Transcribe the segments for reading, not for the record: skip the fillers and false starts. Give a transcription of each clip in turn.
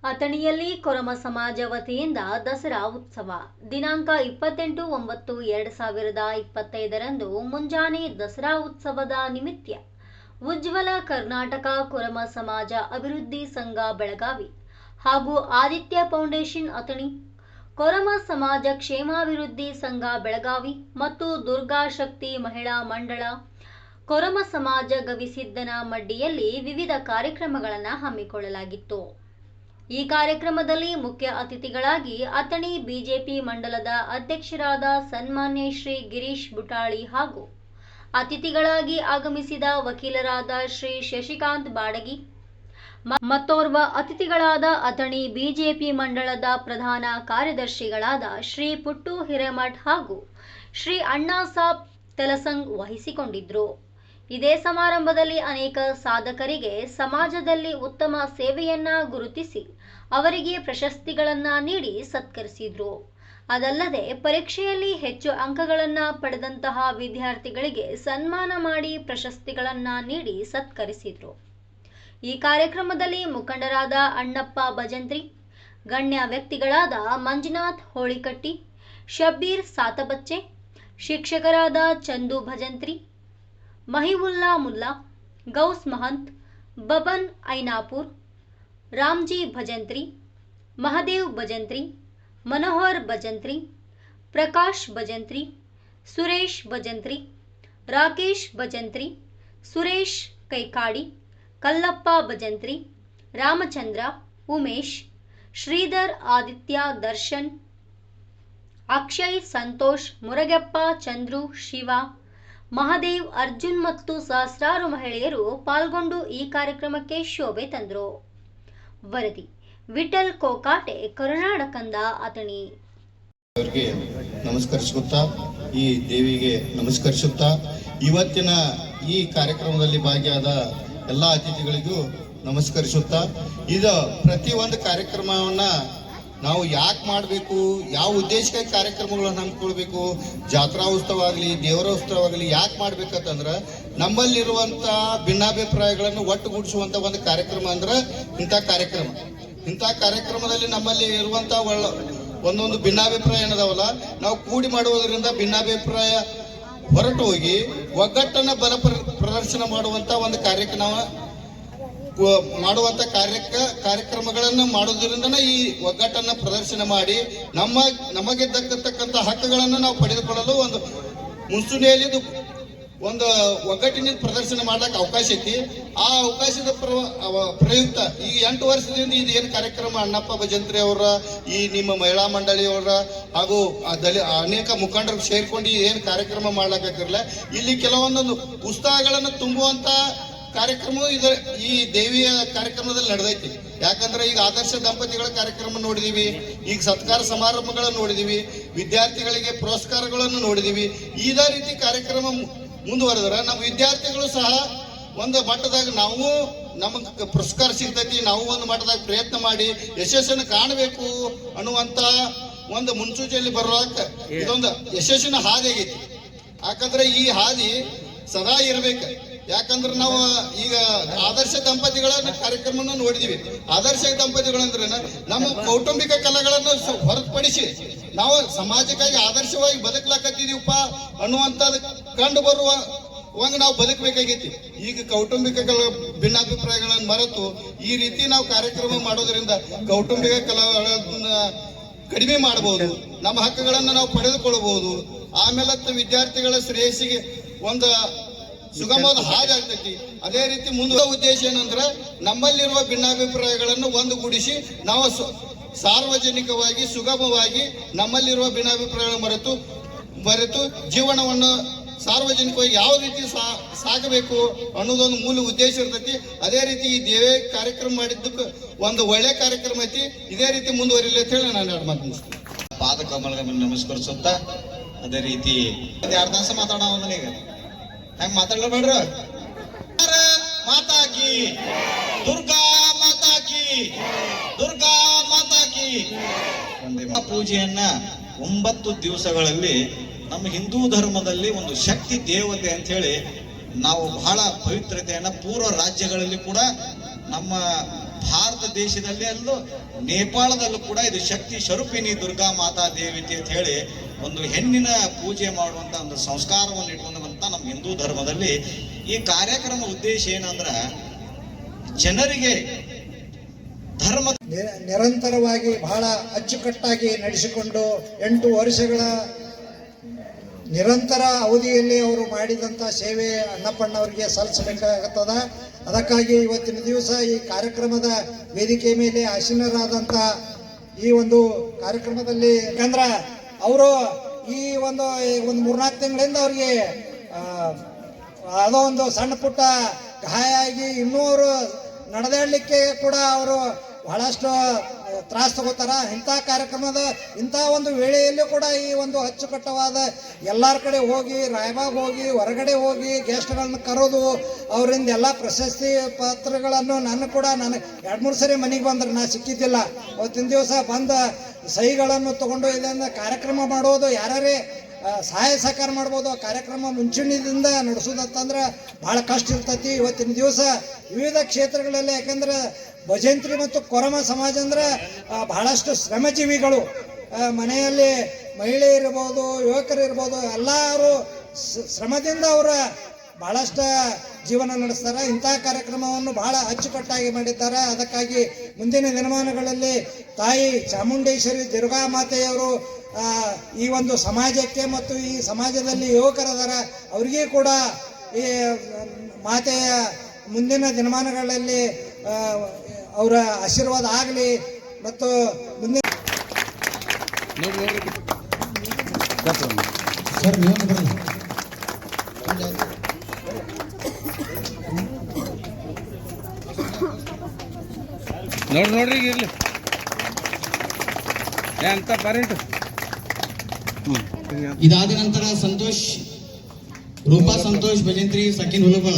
ಅಥಣಿಯಲ್ಲಿ ಕೊರಮ ಸಮಾಜ ವತಿಯಿಂದ ದಸರಾ ಉತ್ಸವ ದಿನಾಂಕ 28/9/2025ರಂದು ಮುಂಜಾನೆ ದಸರಾ ಉತ್ಸವದ ನಿಮಿತ್ತ ಉಜ್ವಲ ಕರ್ನಾಟಕ ಕೊರಮ ಸಮಾಜ ಅಭಿವೃದ್ಧಿ ಸಂಘ ಬೆಳಗಾವಿ ಹಾಗೂ ಆದಿತ್ಯ ಫೌಂಡೇಶನ್ ಅಥಣಿ, ಕೊರಮ ಸಮಾಜ ಕ್ಷೇಮಾಭಿವೃದ್ಧಿ ಸಂಘ ಬೆಳಗಾವಿ ಮತ್ತು ದುರ್ಗಾ ಶಕ್ತಿ ಮಹಿಳಾ ಮಂಡಳ ಕೊರಮ ಸಮಾಜ ಗವಿಸಿದ್ದನ ಮಡ್ಡಿಯಲ್ಲಿ ವಿವಿಧ ಕಾರ್ಯಕ್ರಮಗಳನ್ನು ಹಮ್ಮಿಕೊಳ್ಳಲಾಗಿತ್ತು. ಈ ಕಾರ್ಯಕ್ರಮದಲ್ಲಿ ಮುಖ್ಯ ಅತಿಥಿಗಳಾಗಿ ಅಥಣಿ ಬಿಜೆಪಿ ಮಂಡಲದ ಅಧ್ಯಕ್ಷರಾದ ಸನ್ಮಾನ್ಯ ಶ್ರೀ ಗಿರೀಶ್ ಬುಟಾಳಿ ಹಾಗೂ ಅತಿಥಿಗಳಾಗಿ ಆಗಮಿಸಿದ ವಕೀಲರಾದ ಶ್ರೀ ಶಶಿಕಾಂತ್ ಬಾಡಗಿ, ಮತ್ತೋರ್ವ ಅತಿಥಿಗಳಾದ ಅಥಣಿ ಬಿಜೆಪಿ ಮಂಡಳದ ಪ್ರಧಾನ ಕಾರ್ಯದರ್ಶಿಗಳಾದ ಶ್ರೀ ಪುಟ್ಟು ಹಿರೇಮಠ್ ಹಾಗೂ ಶ್ರೀ ಅಣ್ಣಾಸಾಬ್ ತೆಲಸಂಗ್ ವಹಿಸಿಕೊಂಡಿದ್ದರು. ಇದೇ ಸಮಾರಂಭದಲ್ಲಿ ಅನೇಕ ಸಾಧಕರಿಗೆ ಸಮಾಜದಲ್ಲಿ ಉತ್ತಮ ಸೇವೆಯನ್ನ ಗುರುತಿಸಿ ಅವರಿಗೆ ಪ್ರಶಸ್ತಿಗಳನ್ನು ನೀಡಿ ಸತ್ಕರಿಸಿದರು. ಅದಲ್ಲದೆ ಪರೀಕ್ಷೆಯಲ್ಲಿ ಹೆಚ್ಚು ಅಂಕಗಳನ್ನು ಪಡೆದಂತಹ ವಿದ್ಯಾರ್ಥಿಗಳಿಗೆ ಸನ್ಮಾನ ಮಾಡಿ ಪ್ರಶಸ್ತಿಗಳನ್ನು ನೀಡಿ ಸತ್ಕರಿಸಿದರು. ಈ ಕಾರ್ಯಕ್ರಮದಲ್ಲಿ ಮುಖಂಡರಾದ ಅಣ್ಣಪ್ಪ ಭಜಂತ್ರಿ, ಗಣ್ಯ ವ್ಯಕ್ತಿಗಳಾದ ಮಂಜುನಾಥ್ ಹೋಳಿಕಟ್ಟಿ, ಶಬ್ಬೀರ್ ಸಾತಬಚ್ಚೆ, ಶಿಕ್ಷಕರಾದ ಚಂದು ಭಜಂತ್ರಿ, ಮಹಿವುಲ್ಲಾ ಮುಲ್ಲಾ, ಗೌಸ್ ಮಹಂತ್, ಬಬನ್ ಐನಾಪುರ್, ರಾಮ್ಜಿ ಭಜಂತ್ರಿ, ಮಹದೇವ್ ಭಜಂತ್ರಿ, ಮನೋಹರ್ ಭಜಂತ್ರಿ, ಪ್ರಕಾಶ್ ಭಜಂತ್ರಿ, ಸುರೇಶ್ ಭಜಂತ್ರಿ, ರಾಕೇಶ್ ಭಜಂತ್ರಿ, ಸುರೇಶ್ ಕೈಕಾಡಿ, ಕಲ್ಲಪ್ಪ ಭಜಂತ್ರಿ, ರಾಮಚಂದ್ರ, ಉಮೇಶ್, ಶ್ರೀಧರ್, ಆದಿತ್ಯ, ದರ್ಶನ್, ಅಕ್ಷಯ್, ಸಂತೋಷ್, ಮುರಗಪ್ಪ, ಚಂದ್ರು, ಶಿವ, ಮಹದೇವ್, ಅರ್ಜುನ್ ಮತ್ತು ಸಹಸ್ರಾರು ಮಹಿಳೆಯರು ಪಾಲ್ಗೊಂಡು ಈ ಕಾರ್ಯಕ್ರಮಕ್ಕೆ ಶೋಭೆ ತಂದರು. ವರದಿ ವಿಠಲ್ ಕೋಕಾಟೆ, ಕರುನಾಡಕಂದ, ಅಥಣಿ. ಅವರಿಗೆ ನಮಸ್ಕರಿಸುತ್ತಾ, ಈ ದೇವಿಗೆ ನಮಸ್ಕರಿಸುತ್ತಾ, ಇವತ್ತಿನ ಈ ಕಾರ್ಯಕ್ರಮದಲ್ಲಿ ಭಾಗಿಯಾದ ಎಲ್ಲ ಅತಿಥಿಗಳಿಗೂ ನಮಸ್ಕರಿಸುತ್ತಾ, ಇದು ಪ್ರತಿಯೊಂದು ಕಾರ್ಯಕ್ರಮವನ್ನ ನಾವು ಯಾಕೆ ಮಾಡಬೇಕು, ಯಾವ ಉದ್ದೇಶಕ್ಕಾಗಿ ಕಾರ್ಯಕ್ರಮಗಳನ್ನು ಹಮ್ಮಿಕೊಳ್ಬೇಕು, ಜಾತ್ರಾ ಉತ್ಸವ ಆಗಲಿ, ದೇವರ ಉತ್ಸವ ಆಗಲಿ ಯಾಕೆ ಮಾಡ್ಬೇಕಂತಂದ್ರೆ ನಮ್ಮಲ್ಲಿರುವಂಥ ಭಿನ್ನಾಭಿಪ್ರಾಯಗಳನ್ನು ಒಟ್ಟುಗೂಡಿಸುವಂಥ ಒಂದು ಕಾರ್ಯಕ್ರಮ ಅಂದ್ರೆ ಇಂಥ ಕಾರ್ಯಕ್ರಮ. ಇಂಥ ಕಾರ್ಯಕ್ರಮದಲ್ಲಿ ನಮ್ಮಲ್ಲಿ ಇರುವಂಥ ಒಂದೊಂದು ಭಿನ್ನಾಭಿಪ್ರಾಯ ಏನದಾವಲ್ಲ, ನಾವು ಕೂಡಿ ಮಾಡುವುದರಿಂದ ಭಿನ್ನಾಭಿಪ್ರಾಯ ಹೊರಟು ಹೋಗಿ ಒಗ್ಗಟ್ಟನ್ನು ಬಲ ಪ್ರದರ್ಶನ ಮಾಡುವಂಥ ಒಂದು ಕಾರ್ಯಕ್ರಮಗಳನ್ನು ಮಾಡೋದ್ರಿಂದ ಈ ಒಗ್ಗಟ್ಟನ್ನು ಪ್ರದರ್ಶನ ಮಾಡಿ ನಮಗೆ ದಕ್ಕತಕ್ಕಂಥ ಹಕ್ಕುಗಳನ್ನು ನಾವು ಪಡೆದುಕೊಳ್ಳಲು ಒಂದು ಮುಂಚೂಣಿಯಲ್ಲಿ ಒಂದು ಒಗ್ಗಟ್ಟಿನಿಂದ ಪ್ರದರ್ಶನ ಮಾಡಕ್ಕೆ ಅವಕಾಶ ಐತಿ. ಆ ಅವಕಾಶದ ಪ್ರಯುಕ್ತ ಈ 8 ವರ್ಷದಿಂದ ಇದು ಏನು ಕಾರ್ಯಕ್ರಮ ಅಣ್ಣಪ್ಪ ಭಜಂತ್ರಿ ಅವರ, ಈ ನಿಮ್ಮ ಮಹಿಳಾ ಮಂಡಳಿಯವರ ಹಾಗೂ ಅನೇಕ ಮುಖಂಡರು ಸೇರ್ಕೊಂಡು ಏನು ಕಾರ್ಯಕ್ರಮ ಮಾಡ್ಲಾಕತ್ತಿರಲ್ಲ, ಇಲ್ಲಿ ಕೆಲವೊಂದೊಂದು ಉತ್ಸಾಹಗಳನ್ನು ತುಂಬುವಂತ ಕಾರ್ಯಕ್ರಮ ಈ ದೇವಿಯ ಕಾರ್ಯಕ್ರಮದಲ್ಲಿ ನಡೆದೈತಿ. ಯಾಕಂದ್ರೆ ಈಗ ಆದರ್ಶ ದಂಪತಿಗಳ ಕಾರ್ಯಕ್ರಮ ನೋಡಿದೀವಿ, ಈಗ ಸತ್ಕಾರ ಸಮಾರಂಭಗಳನ್ನು ನೋಡಿದೀವಿ, ವಿದ್ಯಾರ್ಥಿಗಳಿಗೆ ಪುರಸ್ಕಾರಗಳನ್ನು ನೋಡಿದೀವಿ. ಇದೇ ರೀತಿ ಕಾರ್ಯಕ್ರಮ ಮುಂದುವರೆದ್ರೆ ನಮ್ಮ ವಿದ್ಯಾರ್ಥಿಗಳು ಸಹ ಒಂದು ಮಟ್ಟದಾಗ ನಾವು ನಮಗೆ ಪುರಸ್ಕಾರ ಸಿಗ್ತೈತಿ, ನಾವು ಒಂದು ಮಟ್ಟದಾಗ ಪ್ರಯತ್ನ ಮಾಡಿ ಯಶಸ್ಸನ್ನು ಕಾಣಬೇಕು ಅನ್ನುವಂತ ಒಂದು ಮುನ್ಸೂಚನೆಯಲ್ಲಿ ಬರುವಾಗ ಇದೊಂದು ಯಶಸ್ಸಿನ ಹಾದಿ ಆಗೈತಿ. ಯಾಕಂದ್ರೆ ಈ ಹಾದಿ ಸದಾ ಇರ್ಬೇಕು. ಯಾಕಂದ್ರೆ ನಾವು ಈಗ ಆದರ್ಶ ದಂಪತಿಗಳ ಕಾರ್ಯಕ್ರಮನ ನೋಡಿದೀವಿ. ಆದರ್ಶ ದಂಪತಿಗಳಂದ್ರೆ ನಮ್ಮ ಕೌಟುಂಬಿಕ ಕಲೆಗಳನ್ನು ಹೊರತುಪಡಿಸಿ ನಾವು ಸಮಾಜಕ್ಕಾಗಿ ಆದರ್ಶವಾಗಿ ಬದುಕಲಾಕತ್ತಿದೀವಪ್ಪ ಅನ್ನುವಂಥದ್ದು ಕಂಡು ಬರುವಂಗ ನಾವು ಬದುಕಬೇಕಾಗೈತಿ. ಈಗ ಕೌಟುಂಬಿಕ ಭಿನ್ನಾಭಿಪ್ರಾಯಗಳನ್ನು ಮರೆತು ಈ ರೀತಿ ನಾವು ಕಾರ್ಯಕ್ರಮ ಮಾಡೋದ್ರಿಂದ ಕೌಟುಂಬಿಕ ಕಲೆಗಳನ್ನ ಕಡಿಮೆ ಮಾಡಬಹುದು, ನಮ್ಮ ಹಕ್ಕುಗಳನ್ನು ನಾವು ಪಡೆದುಕೊಳ್ಳಬಹುದು. ಆಮೇಲೆ ವಿದ್ಯಾರ್ಥಿಗಳ ಶ್ರೇಯಸ್ಸಿಗೆ ಒಂದು ಸುಗಮವಾದ ಹಾದಿ ಆಗ್ತೈತಿ. ಅದೇ ರೀತಿ ಮುಂದಿನ ಉದ್ದೇಶ ಏನಂದ್ರೆ ನಮ್ಮಲ್ಲಿರುವ ಭಿನ್ನಾಭಿಪ್ರಾಯಗಳನ್ನು ಒಂದುಗೂಡಿಸಿ ನಾವು ಸಾರ್ವಜನಿಕವಾಗಿ ಸುಗಮವಾಗಿ ನಮ್ಮಲ್ಲಿರುವ ಭಿನ್ನಾಭಿಪ್ರಾಯಗಳನ್ನು ಮರೆತು ಜೀವನವನ್ನು ಸಾರ್ವಜನಿಕವಾಗಿ ಯಾವ ರೀತಿ ಸಾಗಬೇಕು ಅನ್ನೋದೊಂದು ಮೂಲ ಉದ್ದೇಶ ಇರ್ತೈತಿ. ಅದೇ ರೀತಿ ಈ ದೇವೇ ಕಾರ್ಯಕ್ರಮ ಮಾಡಿದ್ದಕ್ಕೆ ಒಂದು ಒಳ್ಳೆ ಕಾರ್ಯಕ್ರಮ ಐತಿ. ಇದೇ ರೀತಿ ಮುಂದುವರಿಲಿ ಅಂತ ಹೇಳಿ ನಾನು 2 ಮಾತು ಮುಗಿಸ್ತೀನಿ. ಪಾದ ಕಮಲದ ನಮಸ್ಕರಿಸುತ್ತಾ, ಅದೇ ರೀತಿ 2 ತಾಸು ಮಾತಾಡೋಣ. ಈಗ ಹೆಂಗ್ ಮಾತಾಡ್ಬೇಡ್ರ. ಮಾತಾ ಕಿ ದುರ್ಗಾ ಮಾತಾ ಕಿ, ದುರ್ಗಾ ಮಾತಾ ಕಿ. ಪೂಜೆಯನ್ನ 9 ದಿವಸಗಳಲ್ಲಿ ನಮ್ಮ ಹಿಂದೂ ಧರ್ಮದಲ್ಲಿ ಒಂದು ಶಕ್ತಿ ದೇವತೆ ಅಂತ ಹೇಳಿ ನಾವು ಬಹಳ ಪವಿತ್ರತೆಯನ್ನ ಪೂರ್ವ ರಾಜ್ಯಗಳಲ್ಲಿ ಕೂಡ ನಮ್ಮ ಭಾರತ ದೇಶದಲ್ಲಿ ಅಲ್ಲೂ ನೇಪಾಳದಲ್ಲೂ ಕೂಡ ಇದು ಶಕ್ತಿ ಸ್ವರೂಪಿಣಿ ದುರ್ಗಾ ಮಾತಾ ದೇವತೆ ಅಂತ ಹೇಳಿ ಒಂದು ಹೆಣ್ಣಿನ ಪೂಜೆ ಮಾಡುವಂತ ಒಂದು ಸಂಸ್ಕಾರವನ್ನು ಇಟ್ಕೊಂಡಂತ ನಮ್ಮ ಹಿಂದೂ ಧರ್ಮದಲ್ಲಿ ಈ ಕಾರ್ಯಕ್ರಮ ಉದ್ದೇಶ ಏನಂದ್ರ ಜನರಿಗೆ ಧರ್ಮ ನಿರಂತರವಾಗಿ ಬಹಳ ಅಚ್ಚುಕಟ್ಟಾಗಿ ನಡೆಸಿಕೊಂಡು 8 ವರ್ಷಗಳ ನಿರಂತರ ಅವಧಿಯಲ್ಲಿ ಅವರು ಮಾಡಿದಂಥ ಸೇವೆ ಅನ್ನಪ್ಪಣ್ಣವರಿಗೆ ಸಲ್ಲಿಸಬೇಕಾಗುತ್ತದ. ಅದಕ್ಕಾಗಿ ಇವತ್ತಿನ ದಿವಸ ಈ ಕಾರ್ಯಕ್ರಮದ ವೇದಿಕೆ ಮೇಲೆ ಆಸೀನರಾದಂಥ ಈ ಒಂದು ಕಾರ್ಯಕ್ರಮದಲ್ಲಿ, ಯಾಕಂದ್ರೆ ಅವರು ಈ ಒಂದು 3-4 ತಿಂಗಳಿಂದ ಅವ್ರಿಗೆ ಅದೋ ಒಂದು ಸಣ್ಣ ಪುಟ್ಟ ಗಾಯ ಆಗಿ ಇನ್ನೂ ಅವರು ನಡೆದಾಡಲಿಕ್ಕೆ ಕೂಡ ಅವರು ಬಹಳಷ್ಟು ತ್ರಾಸ ತಗೋತಾರ. ಇಂಥ ಕಾರ್ಯಕ್ರಮದ ಇಂಥ ಒಂದು ವೇಳೆಯಲ್ಲೂ ಕೂಡ ಈ ಒಂದು ಅಚ್ಚುಕಟ್ಟವಾದ ಎಲ್ಲರ ಕಡೆ ಹೋಗಿ ರಾಯಬಾಗ್ ಹೋಗಿ ಹೊರಗಡೆ ಹೋಗಿ ಗೆಸ್ಟ್ಗಳನ್ನ ಕರೋದು, ಅವರಿಂದ ಎಲ್ಲ ಪ್ರಶಸ್ತಿ ಪತ್ರಗಳನ್ನು ನಾನು 2-3 ಸರಿ ಮನೆಗೆ ಬಂದ್ರೆ ನಾ ಸಿಕ್ಕಿದ್ದಿಲ್ಲ. ಅವತ್ತಿನ ದಿವಸ ಬಂದ ಸಹಿಗಳನ್ನು ತಗೊಂಡು ಇದನ್ನು ಕಾರ್ಯಕ್ರಮ ಮಾಡೋದು, ಯಾರೇ ಸಹಾಯ ಸಹಕಾರ ಮಾಡ್ಬೋದು. ಆ ಕಾರ್ಯಕ್ರಮ ಮುಂಚೂಣಿದಿಂದ ನಡೆಸೋದಂತಂದ್ರೆ ಭಾಳ ಕಷ್ಟ ಇರ್ತೈತಿ. ಇವತ್ತಿನ ದಿವಸ ವಿವಿಧ ಕ್ಷೇತ್ರಗಳಲ್ಲಿ, ಯಾಕಂದ್ರೆ ಭಜಂತ್ರಿ ಮತ್ತು ಕೊರಮ ಸಮಾಜ ಅಂದ್ರೆ ಬಹಳಷ್ಟು ಶ್ರಮಜೀವಿಗಳು, ಮನೆಯಲ್ಲಿ ಮಹಿಳೆ ಇರ್ಬೋದು, ಯುವಕರು ಇರ್ಬೋದು, ಎಲ್ಲರೂ ಶ್ರಮದಿಂದ ಅವರ ಬಹಳಷ್ಟು ಜೀವನ ನಡೆಸ್ತಾರೆ. ಇಂಥ ಕಾರ್ಯಕ್ರಮವನ್ನು ಬಹಳ ಅಚ್ಚುಕಟ್ಟಾಗಿ ಮಾಡಿದ್ದಾರೆ. ಅದಕ್ಕಾಗಿ ಮುಂದಿನ ದಿನಮಾನಗಳಲ್ಲಿ ತಾಯಿ ಚಾಮುಂಡೇಶ್ವರಿ ದುರ್ಗಾ ಮಾತೆಯವರು ಈ ಒಂದು ಸಮಾಜಕ್ಕೆ ಮತ್ತು ಈ ಸಮಾಜದಲ್ಲಿ ಯುವಕರದಾರ ಅವರಿಗೂ ಕೂಡ ಈ ಮಾತೆಯ ಮುಂದಿನ ದಿನಮಾನಗಳಲ್ಲಿ ಅವರ ಆಶೀರ್ವಾದ ಆಗಲಿ. ಮತ್ತು ಮುಂದಿನ ನೋಡ್ರಿ ಇರ್ಲಿ ಅಂತ ಪರೆಂಟ್. ಇದಾದ ನಂತರ ರೂಪಾ ಸಂತೋಷ್ ಭಜಂತ್ರಿ ಸಕಿನ್ ಹುಲಬಳ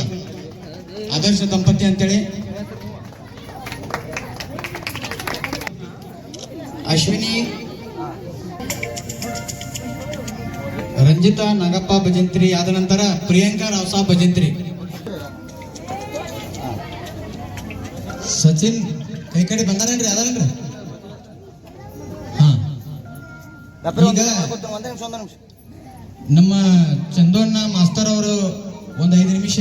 ಆದರ್ಶ ದಂಪತಿ ಅಂತೇಳಿ, ಅಶ್ವಿನಿ ರಂಜಿತಾ ನಾಗಪ್ಪ ಭಜಂತ್ರಿ, ಆದ ನಂತರ ಪ್ರಿಯಾಂಕಾ ರಾವ್ಸಾ ಭಜಂತ್ರಿ, ಸಚಿನ್ ಕೈ ಕಡೆ ಬಂದಾರೇನ್ರಿ ಅದಾರೇನ್ರಿ? ಈಗ ನಮ್ಮ ಚಂದೋಣ್ಣ ಮಾಸ್ತರ್ ಅವರು ಒಂದು 5 ನಿಮಿಷ